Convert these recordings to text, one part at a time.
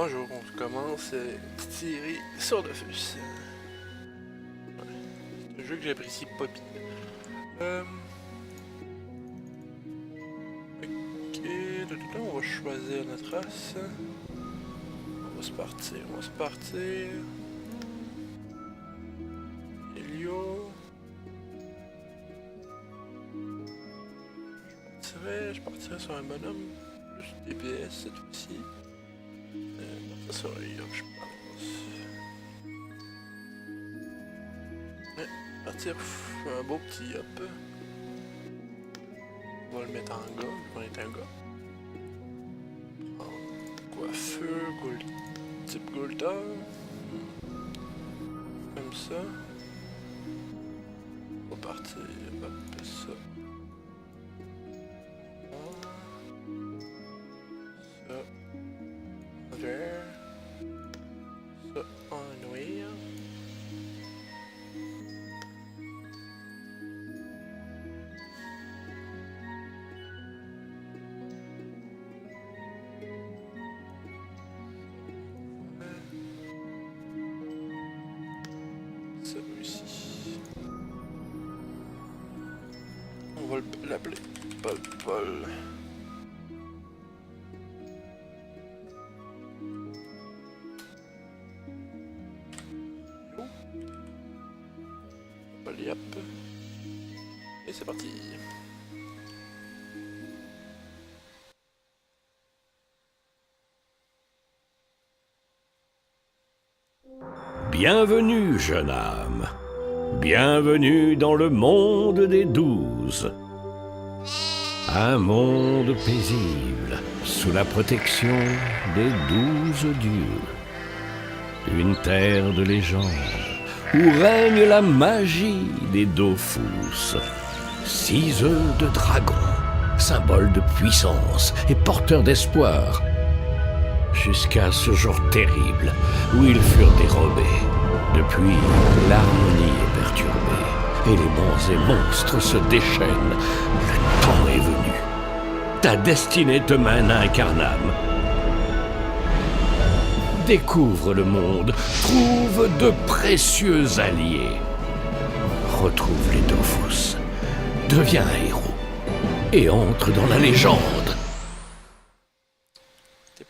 Bonjour, on commence une petite série sur Dofus. Ouais, c'est un jeu que j'apprécie pas bien. Ok, on va choisir notre race. On va se partir. Elio. Je partirais sur un bonhomme plus DPS cette fois-ci. Ça sur Elio, je pense. Ouais, partir un beau petit hop. On va le mettre en gars, on est un gars. Coiffeur, type Golda. Comme ça. On va partir, hop, ça. Ça. Vert. Ça en noir. Ça aussi. On va l'appeler Paul. Yep. Et c'est parti. Bienvenue, jeune âme. Bienvenue dans le monde des 12. Un monde paisible, sous la protection des 12 dieux. Une terre de légende, où règne la magie des Dofus. 6 œufs de dragon, symbole de puissance et porteur d'espoir. Jusqu'à ce jour terrible où ils furent dérobés. Depuis, l'harmonie est perturbée et les bons et monstres se déchaînent. Le temps est venu. Ta destinée te mène à Incarnam. Découvre le monde, trouve de précieux alliés. Retrouve les Dofus, deviens un héros et entre dans la légende.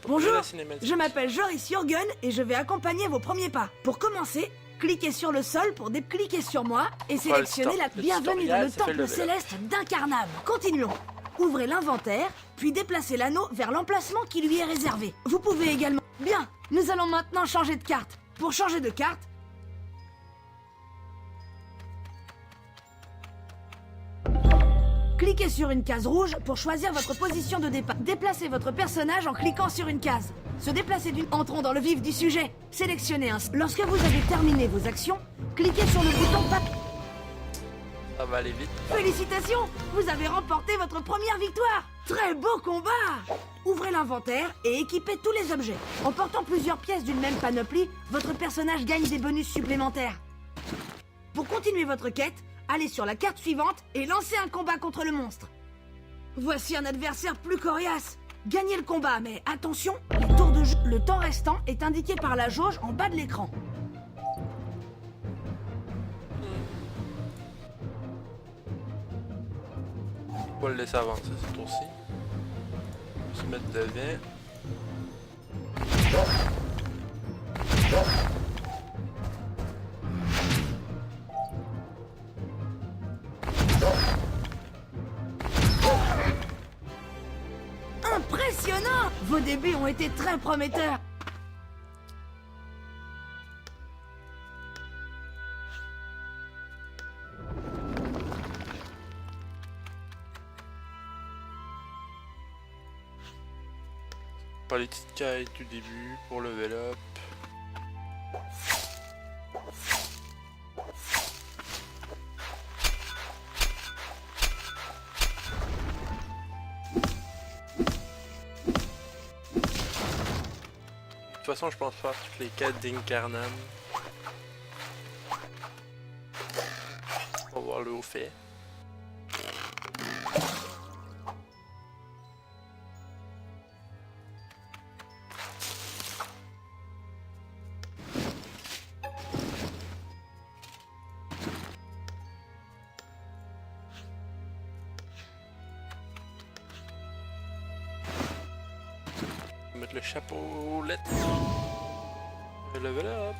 Bonjour, je m'appelle Joris Jürgen et je vais accompagner vos premiers pas. Pour commencer, cliquez sur le sol pour cliquer sur moi et sélectionnez la bienvenue dans le temple céleste d'Incarnam. Continuons. Ouvrez l'inventaire, puis déplacez l'anneau vers l'emplacement qui lui est réservé. Vous pouvez également... Bien, nous allons maintenant changer de carte. Pour changer de carte, cliquez sur une case rouge pour choisir votre position de départ. Déplacez votre personnage en cliquant sur une case. Se déplacer d'une... Entrons dans le vif du sujet. Sélectionnez un... Lorsque vous avez terminé vos actions, cliquez sur le bouton papier. Ça va aller vite. Félicitations, vous avez remporté votre première victoire. Très beau combat. Ouvrez l'inventaire et équipez tous les objets. En portant plusieurs pièces d'une même panoplie, votre personnage gagne des bonus supplémentaires. Pour continuer votre quête, allez sur la carte suivante et lancez un combat contre le monstre. Voici un adversaire plus coriace. Gagnez le combat, mais attention, les tours de jeu... Le temps restant est indiqué par la jauge en bas de l'écran. On va le laisser avancer ce tour-ci. On va se mettre devant. Impressionnant! Vos débuts ont été très prometteurs. Pas les petites quêtes du début pour level up. De toute façon, je pense faire toutes les quêtes d'Incarnam. On va voir le haut fait. mettre le chapeau lettre. Level up.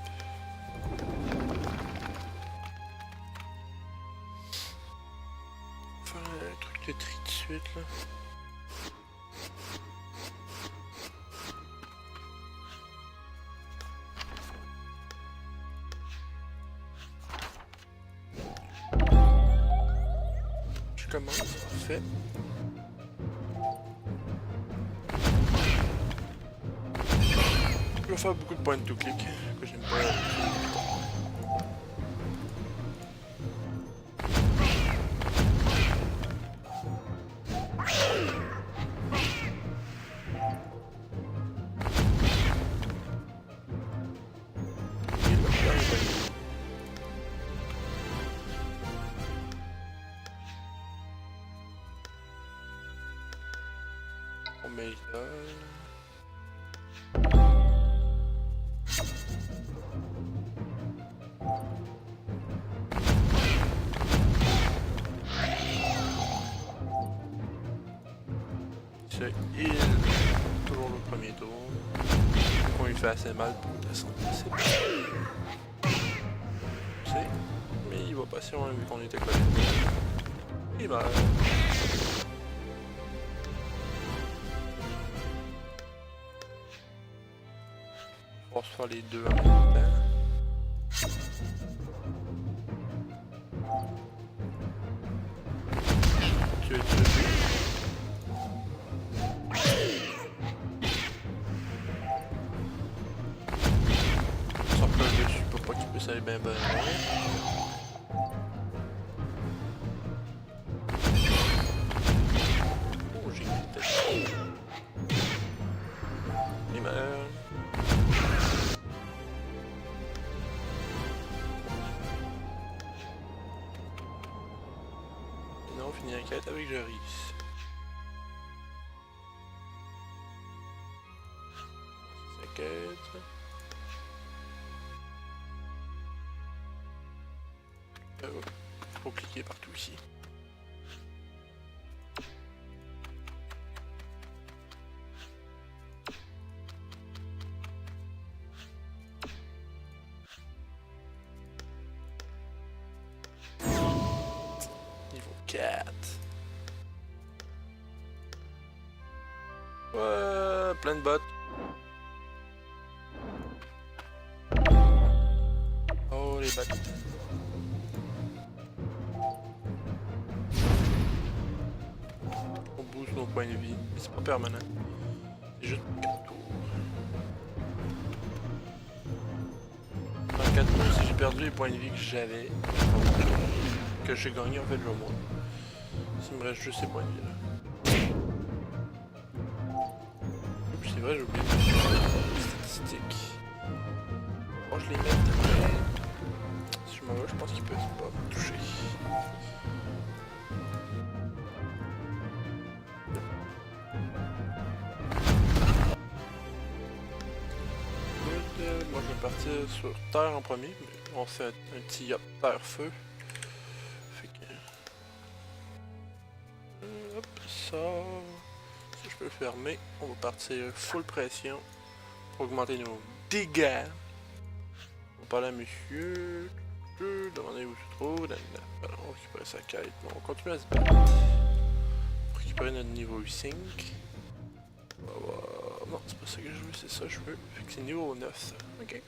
Faire un truc de tri de suite là. Je commence, parfait. Je vais faire beaucoup de points to click que j'aime pas. On met là. Il toujours le premier tour. On lui fait assez mal pour descendre. C'est bon. Mais il va passer loin vu qu'on était collé. Il va. On va se faire les deux en même temps. Tu dessus pour pas qu'il puisse aller bien loin. Oh, j'ai une tête. Il meurt. Sinon, on finit la quête avec Joris. Sa quête. Faut cliquer partout ici. Niveau 4. Ouais, plein de bottes. Oh les bottes. On booste nos points de vie, mais c'est pas permanent. C'est juste pour 4 tours. Dans 4 tours, si j'ai perdu les points de vie que j'avais, que j'ai gagné en fait le moins. Il me reste juste ces points de vie là. C'est vrai, j'ai oublié les statistiques. Bon, je les mets après. Si je m'en vais, je pense qu'ils peuvent pas me toucher. Moi je vais partir sur terre en premier, mais on fait un petit terre-feu. Fait que... hop, ça... Si je peux le fermer, on va partir full pression pour augmenter nos dégâts. On va parler à monsieur... Demandez où se trouve, alors, on récupère sa quête, bon, on continue à se battre. On va récupérer notre niveau 5. Non, c'est pas ça que je veux, c'est ça que je veux. Fait que c'est niveau 9 ça. Ok.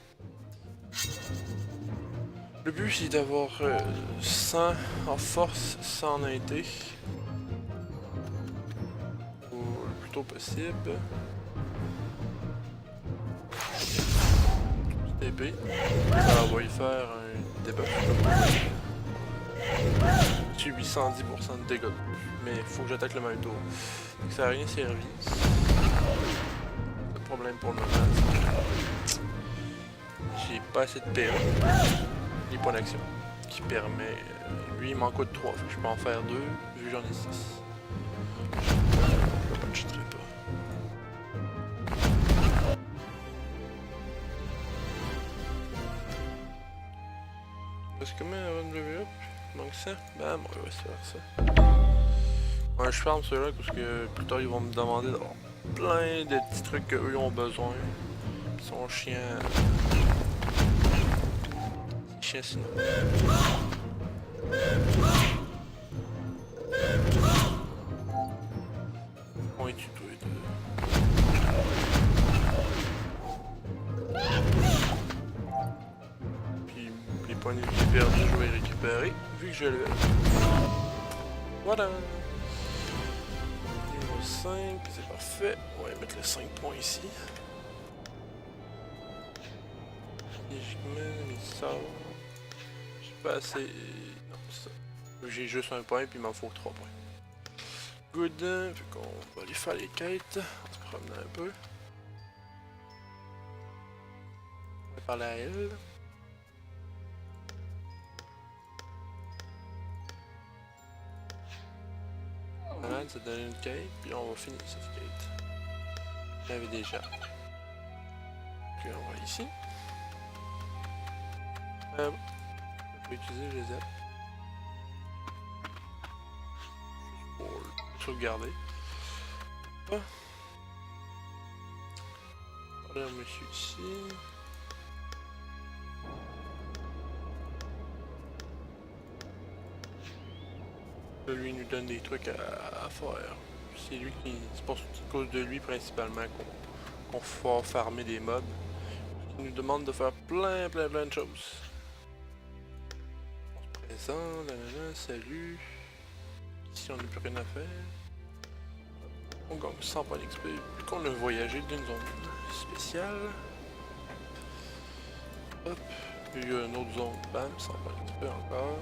Le but c'est d'avoir 100 en force, 100 en IT. Le plus tôt possible. Petite épée. Alors, on va y faire un debuff. J'ai 810% de dégâts. Mais il faut que j'attaque le même tour. Donc ça n'a rien servi. Le problème pour le moment, j'ai pas assez de PA. Ni points d'action. Qui permet. Lui il m'en coûte 3, fait que je peux en faire 2, vu que j'en ai 6. Je ne patcherai pas. Parce que combien avant de lever up? Il manque ça? Ben moi, on va se faire ça. Ouais, je ferme ceux-là parce que plus tard ils vont me demander d'avoir plein de petits trucs qu'eux ont besoin. Ils sont chiants. C'est chiant sinon. On est tous les deux. Puis les points de vie perdus, je vais les récupérer vu que je l'ai. Voilà. Niveau 5, c'est parfait. On va mettre les 5 points ici. Logiquement, mais ça. J'ai pas assez. Non, ça. J'ai juste un point, puis il m'en faut 3 points. Good. Fait qu'on va aller faire les quêtes. On se promène un peu. On va parler à elle. Voilà, ça donne une quête, puis on va finir cette quête. J'avais déjà. Ok, on va ici. Je peux utiliser les ailes. Juste pour le sauvegarder. Ah. Voilà, monsieur ici. Lui il nous donne des trucs à faire. C'est lui qui. C'est pour cause de lui principalement qu'on faut farmer des mobs. Il nous demande de faire plein de choses. On se présente, salut. Ici on n'a plus rien à faire. On gagne 100 points d'XP vu qu'on a voyagé d'une zone spéciale. Hop, il y a une autre zone, bam, 100 points d'XP encore.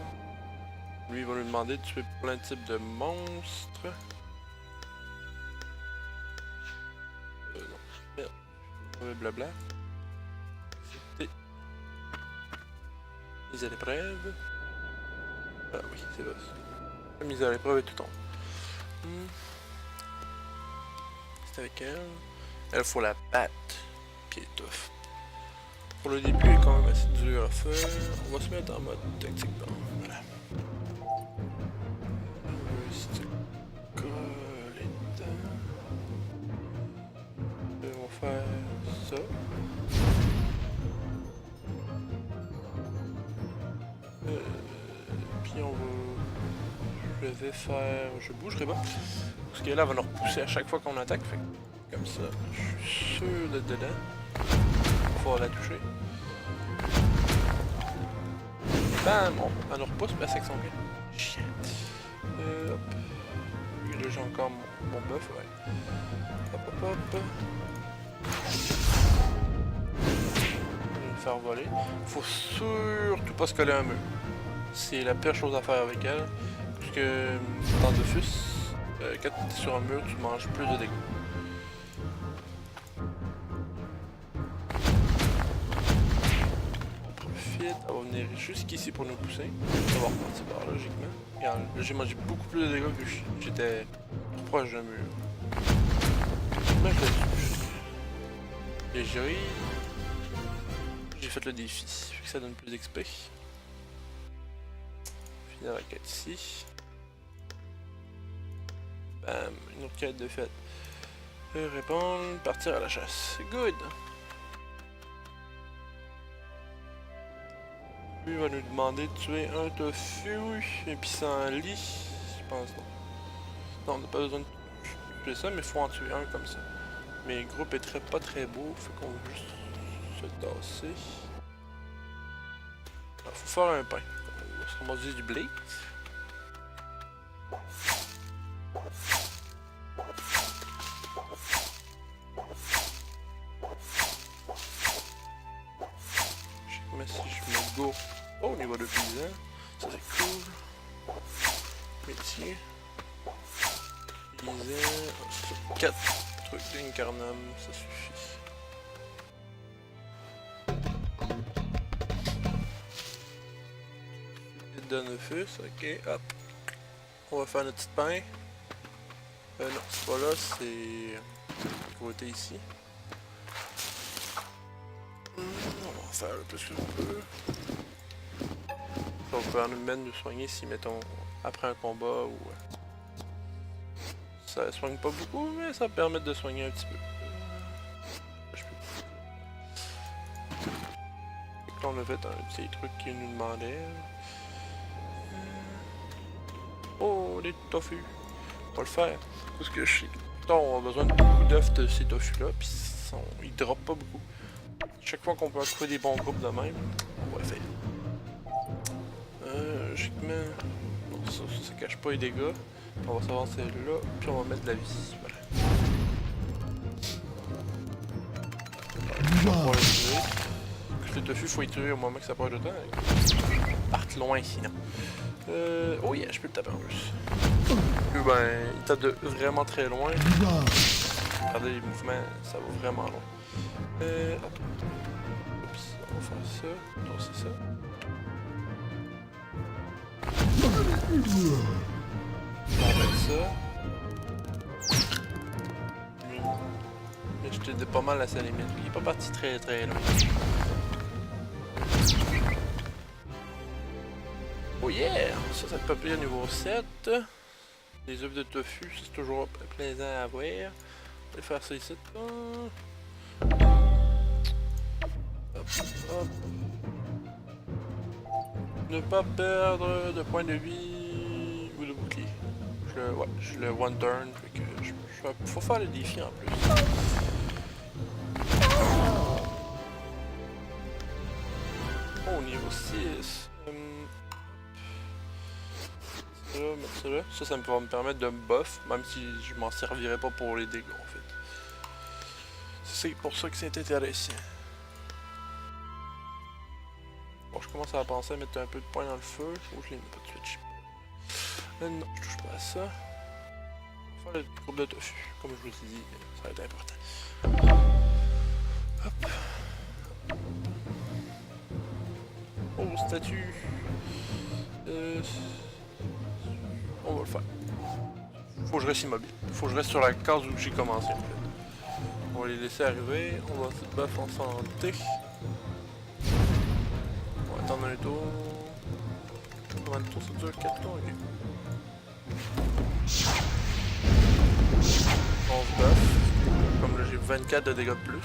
Lui, il va nous demander de tuer plein de types de monstres. Non. Merde. Blabla. C'était mise à l'épreuve. Ah oui, c'est vrai. La mise à l'épreuve est tout en haut. C'est avec elle. Elle, faut la battre. Qui est tough. Pour le début, elle est quand même assez dur à faire. On va se mettre en mode tactique. Bon, voilà. Faire ça. Puis on va... Je vais faire... Je bougerai pas. Parce que là, elle va nous repousser à chaque fois qu'on attaque. Fait comme ça, je suis sûr d'être dedans. Il va falloir la toucher. Bam! Bon, elle nous repousse, mais avec son pied. Chien. Hop. Là, j'ai encore mon buff, ouais. Hop, hop, hop. Faire voler. Faut surtout pas se coller à un mur. C'est la pire chose à faire avec elle. Parce que dans Dofus, quand tu es sur un mur, tu manges plus de dégâts. On profite, elle va venir jusqu'ici pour nous pousser. On va repartir par là, logiquement. Regarde, là j'ai mangé beaucoup plus de dégâts que j'étais trop proche d'un mur. Mais et j'ai fait le défi, vu que ça donne plus d'XP. Finir la quête ici. Bam, une autre quête de fête. Répondre, partir à la chasse. Good! Lui va nous demander de tuer un tofu et puis sans lit. Je pense non. Non, on n'a pas besoin de tuer ça, mais il faut en tuer un comme ça. Mais le groupe est pas très beau, fait qu'on va juste se tasser. Il faut faire un pain. On va se ramasser du blé. Je sais pas si je me go. Oh, au niveau de paysan. Ça c'est cool. Métier. Paysan. 4 trucs d'incarnam, ça suffit. Dofus, ok, hop. On va faire notre petit pain. Non, c'est pas là, c'est côté ici. On va en faire le plus que l'on peut. Ça va pouvoir nous mettre nous soigner si, mettons, après un combat ou Ça soigne pas beaucoup, mais ça permet de soigner un petit peu. Je peux... Là, on a fait un petit truc qu'il nous demandait. Oh, les tofu. On va le faire. Parce que je sais. On a besoin de beaucoup d'œufs de ces tofu-là, puis ils droppent pas beaucoup. Chaque fois qu'on peut trouver des bons groupes de même, on va le faire. Logiquement, non, ça cache pas les dégâts. On va savoir celle-là, puis on va mettre de la vie. Voilà. Je vais pouvoir le tuer. Le tofu, faut y tuer au moment que ça part de temps. Parte loin sinon. Oh yeah, je peux le taper en plus. Lui, ben, il tape de vraiment très loin. Regardez les mouvements, ça va vraiment loin. Hop. Oups, on va faire ça. Non, c'est ça. On va mettre ça. Mais je t'ai dit pas mal à sa limite. Il est pas parti très très loin. Oh yeah! Ça te peut pire niveau 7. Les œufs de tofu, c'est toujours plaisant à voir. Je vais faire ça ici. Hop, hop. Ne pas perdre de points de vie ou de bouclier. Je le one turn, fait que faut faire le défi en plus. Oh, niveau 6. Mettre ça là. Ça va me permettre de me buff, même si je m'en servirais pas pour les dégâts en fait. C'est pour ça que c'est intéressant. Bon, je commence à penser à mettre un peu de points dans le feu. Oh, je les mets pas tout de suite. Non, je touche pas à ça. On va faire le groupe de tofu. Comme je vous ai dit, ça va être important. Hop. Oh, statue. On va le faire. Faut que je reste immobile. Faut que je reste sur la case où j'ai commencé en fait. On va les laisser arriver. On va se buff en santé. On va attendre un tour. Combien de tours ça dure? 4 tours, ok. On se buff. Comme là j'ai 24 de dégâts de plus.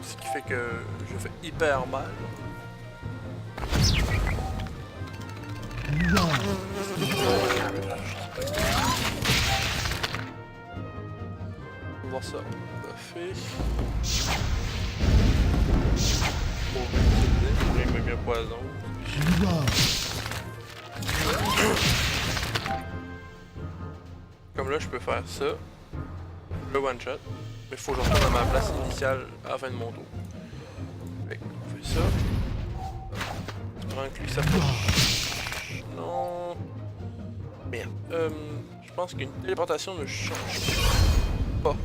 Ce qui fait que je fais hyper mal. On va voir ça. Buffé. Bon, j'ai même bien poison. Comme là, je peux faire ça. Le one shot. Mais il faut que je retourne à ma place initiale à la fin de mon tour. Fait on fait ça. Pendant que lui s'approche. Non. Merde. Je pense qu'une téléportation ne change pas.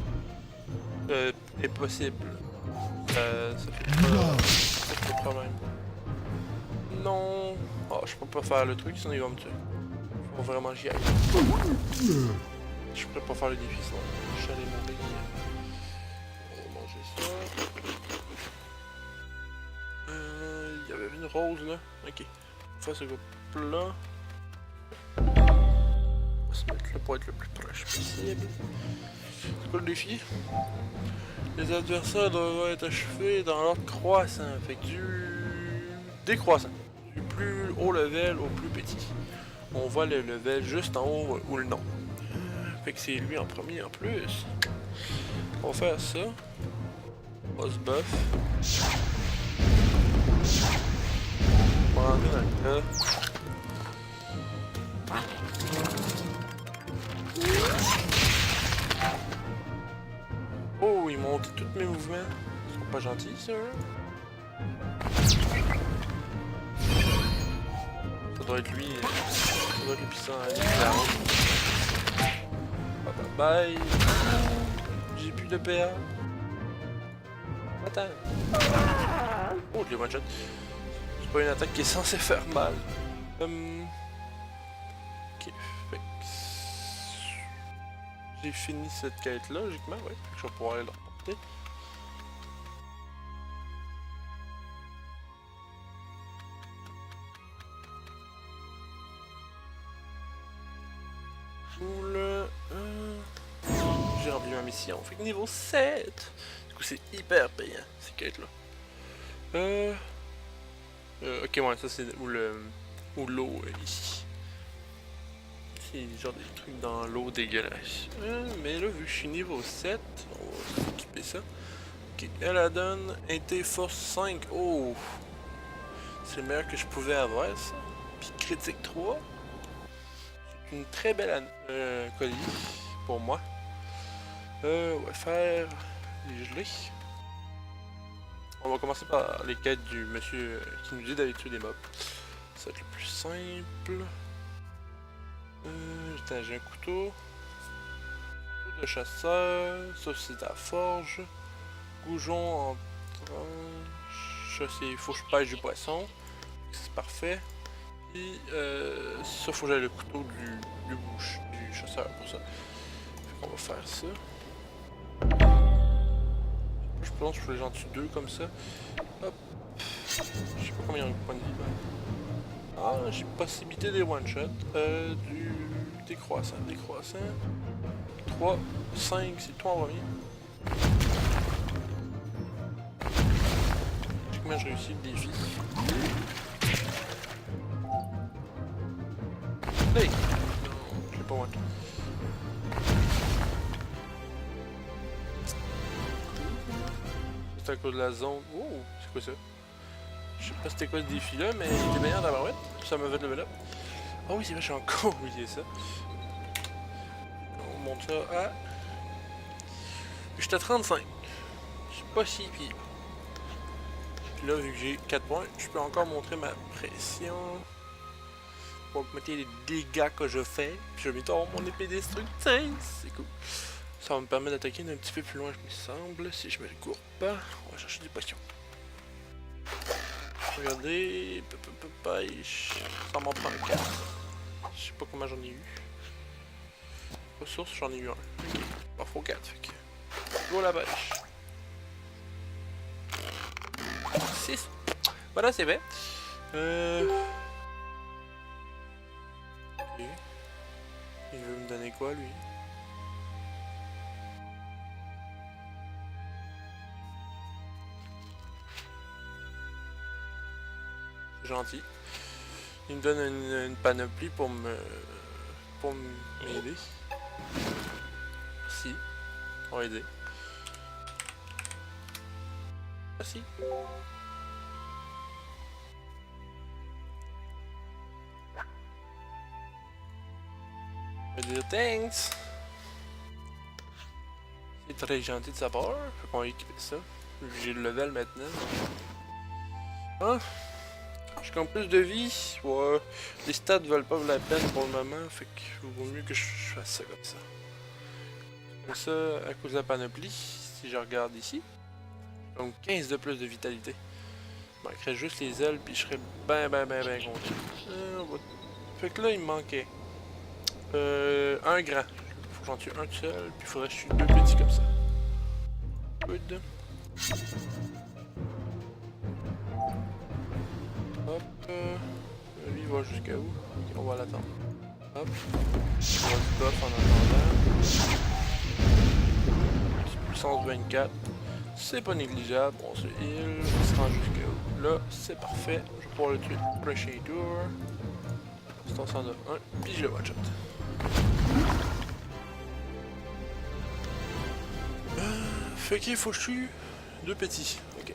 Est possible. Ça fait pas de problème. Non. Oh, je peux pas faire le truc, sinon il va me tuer. Faut vraiment j'y aille. Je pourrais pas faire le défi, sinon je suis allé mourir. On va manger ça. Il y avait une rose là. Ok. On va faire ce groupe-là. On va se mettre là pour être le plus proche possible. C'est quoi le défi? Les adversaires doivent être achevés dans l'ordre croissant. Fait que du décroissant. Du plus haut level au plus petit. On voit le level juste en haut ou le nom. Fait que c'est lui en premier en plus. On va faire ça. On va se buff. On va rentrer dans le cas. Oh, il monte tous mes mouvements. Ils sont pas gentils, ça. Ça doit être lui. Ça doit être le puissant. Bye. J'ai plus de PA. Attends. Oh, je l'ai one shot. C'est pas une attaque qui est censée faire mal. Ok, fait que... J'ai fini cette quête là, logiquement, ouais. Fait que je vais pouvoir aller le reporter. Cool. pression. Fait que niveau 7. Du coup, c'est hyper payant, ces quêtes-là. Ok, ouais, ça c'est où l'eau ici. C'est genre des trucs dans l'eau dégueulasse. Mais là, vu que je suis niveau 7, on va s'équiper ça. Ok, elle donne Inté Force 5. Oh! C'est le meilleur que je pouvais avoir, ça. Puis critique 3. C'est une très belle colis pour moi. On va faire les gelées. On va commencer par les quêtes du monsieur qui nous dit d'aller tuer des mobs. Ça va être le plus simple. J'ai un couteau. Couteau de chasseur. Ça c'est à la forge. Goujon en tranche. Ça c'est faut que je pêche du poisson. C'est parfait. Et ça faut que j'aille le couteau du chasseur pour ça. Fait qu'on va faire ça. Je pense que je peux en tuer 2 comme ça. Hop. Je sais pas combien il y a de points de vie. Ah, j'ai possibilité des one-shot. Du décroissant. 3, 5, c'est toi en premier. Je sais comment je réussis le défi. Hey! Non, je l'ai pas one. C'est à cause de la zone. Oh, c'est quoi ça? Je sais pas c'était quoi ce défi là, mais il était meilleur dans la barouette. Ça m'a fait level up. Oh oui, c'est vrai, j'ai encore oublié ça. On monte ça à. J'étais à 35. Je suis pas si pire. Puis là, vu que j'ai 4 points, je peux encore montrer ma pression. Pour augmenter les dégâts que je fais. Puis je vais mettre mon épée destructrice. C'est cool. Ça va me permettre d'attaquer d'un petit peu plus loin, je me semble. Si je me cours pas, on va chercher des potions. Regardez, ça m'en prend 4. Je sais pas comment j'en ai eu. Ressources, j'en ai eu un. Ok, pas faut 4. Fait que. Go la pêche. 6. Voilà, c'est fait. Ok. Il veut me donner quoi, lui? Gentil. Il me donne une panoplie pour m'aider. Merci. On va aider. Merci. Je vais dire thanks. C'est très gentil de sa part. Fait qu'on va équiper ça. J'ai le level maintenant. Ah. J'ai comme plus de vie, ouais. Les stats valent pas la peine pour le moment, fait qu'il vaut mieux que je fasse ça comme ça. Comme ça, à cause de la panoplie, si je regarde ici, donc 15 de plus de vitalité. Il manquerait juste les ailes, puis je serais ben content. Fait que là, il me manquait un grand. Faut que j'en tue un tout seul, puis il faudrait que je tue 2 petits comme ça. Good. Hop, lui il va jusqu'à où? Ok, on va l'attendre. Hop, on va le buff en attendant. Puissance 24, c'est pas négligeable. On se heal, on se rend jusqu'à où? Là, c'est parfait. Je vais pouvoir le tuer prochain tour. Distance en a un, puis je le one shot. Fait qu'il faut que je tue 2 petits. Ok.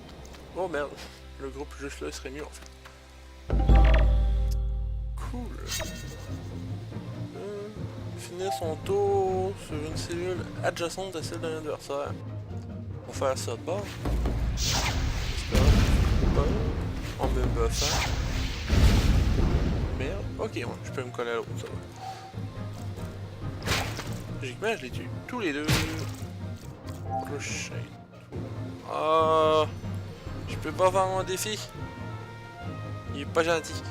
Oh merde, le groupe juste là serait mieux en fait. Cool. Finir son tour sur une cellule adjacente à celle d'un adversaire. On va faire ça de bord. En me buffant. Merde. Ok, ouais, je peux me coller à l'autre, ça va. Logiquement, je les tue tous les deux. Prochain. Ah, je peux pas faire mon défi. Il est pas gentil.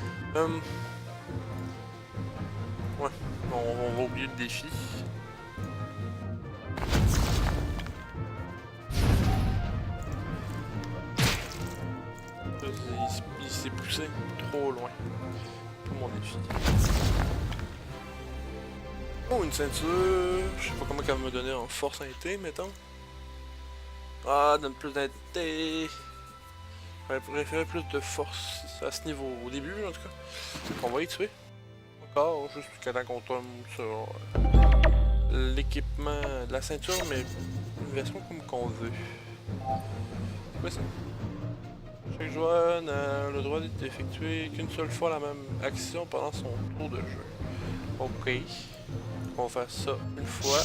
Ouais, on va oublier le défi. Il s'est poussé trop loin pour mon défi. Oh, une ceinture. Je sais pas comment elle va me donner en force inté, mettons. Ah, donne plus d'inté. J'aurais préféré plus de force à ce niveau, au début en tout cas. On va y tuer. Encore, juste jusqu'à temps qu'on tombe sur l'équipement de la ceinture, mais une version comme qu'on veut. C'est quoi ça? Chaque joueur n'a le droit d'effectuer qu'une seule fois la même action pendant son tour de jeu. Ok. On va faire ça une fois.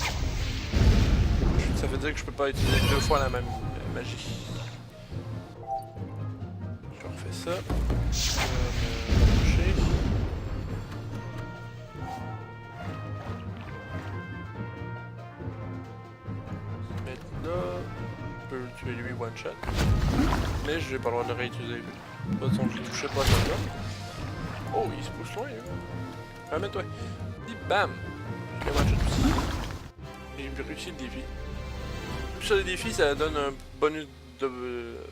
Ça veut dire que je peux pas utiliser 2 fois la même magie. Je refais ça. Je vais me toucher. Mettre là. Je peux le tuer lui one shot. Mais j'ai pas le droit de le réutiliser. De toute façon, je touchais pas ça là. Oh, il se pousse loin, là. Ramène-toi. Et bam! Je l'ai one shot aussi. Et j'ai réussi le défi. Sur les défis, ça donne un bonus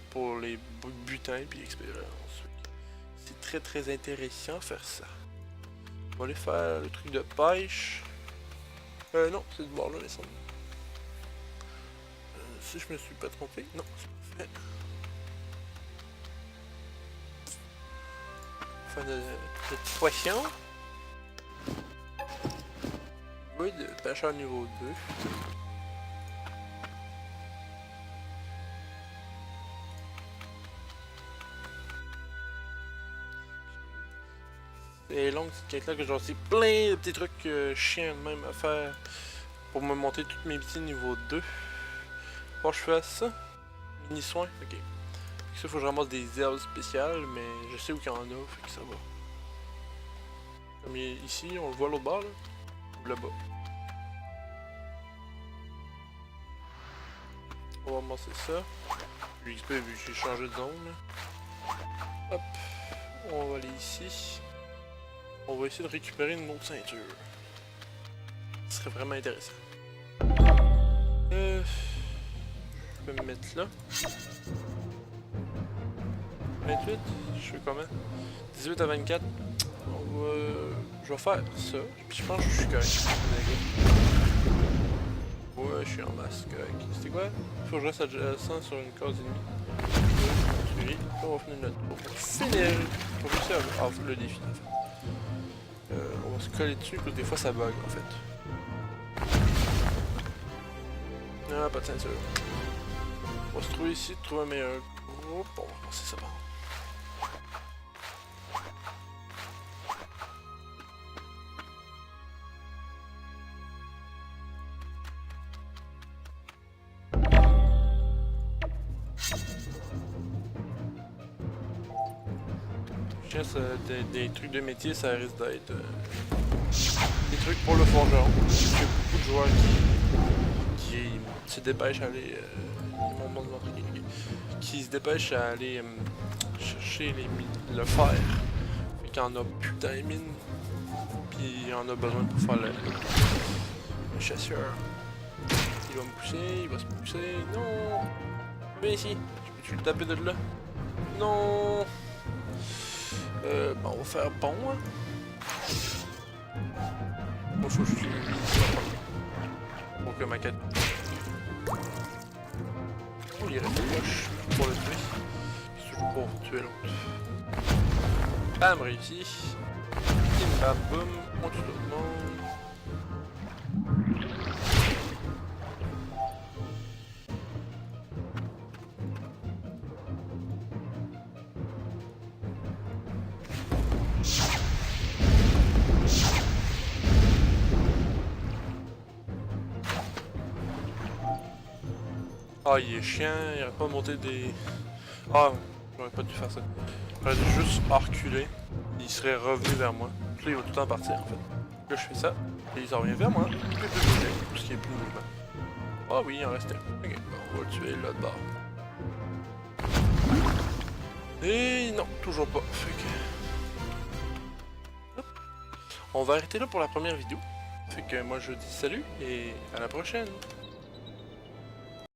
pour les butins et expérience. C'est très très intéressant faire ça. On va aller faire le truc de pêche. Non, c'est de bord là, les sons. Si je me suis pas trompé, non, c'est pas fait. Faire de poisson. Oui, de pêcheur niveau 2. C'est long cette quête là que j'ai aussi plein de petits trucs chiants de même à faire pour me monter toutes mes petits niveau 2. Bon, je fais ça. Mini soin, ok. Ça, faut que je ramasse des herbes spéciales, mais je sais où qu'il y en a, fait que ça va. Comme ici, on le voit l'autre bord là. Là-bas. On va ramasser ça. L'XP vu que j'ai changé de zone. Là. Hop. On va aller ici. On va essayer de récupérer une autre ceinture. Ce serait vraiment intéressant. Je vais me mettre là. 28, je fais comment? 18 à 24. Je vais faire ça. Puis je pense que je suis correct. Ouais, je suis en masse, correct. C'était quoi? Faut que je reste adjacent sur une case ennemie. Puis on va finir notre tour. Finir! On va réussir à faire le défi en fait. On va se coller dessus parce que des fois ça bug en fait. Ah, pas de ceinture. On va se trouver ici, trouver un meilleur groupe. On va passer ça. Des trucs de métier, ça risque d'être des trucs pour le forgeron. Il y a beaucoup de joueurs qui se dépêchent à aller qui se dépêchent à aller chercher le fer. Fait qu'il y en a putain de mine. Puis il y en a besoin pour faire le chasseur. Il va me pousser, il va se pousser. Non! Viens ici. Tu peux le taper de là? Non! Bon, on va faire pont. Hein. Bon, faut que je tue pour que ma quête. Oh, il reste proche pour le tuer. C'est toujours pour tuer l'autre. Bam, réussi. Bim, bam, boum. On tue tout le monde. Ah, il est chiant, il arrête pas de monter des... Ah, j'aurais pas dû faire ça. J'aurais dû juste reculer, il serait revenu vers moi. Puis là, il va tout le temps partir en fait. Là, je fais ça, et il s'en revient vers moi. Il peut plus bouger, parce qu'il n'y a plus de mouvement. Ah oui, il en restait. Ok, bon, on va le tuer là de bord. Et non, toujours pas. Fait que... Hop. On va arrêter là pour la première vidéo. Fait que moi je dis salut et à la prochaine.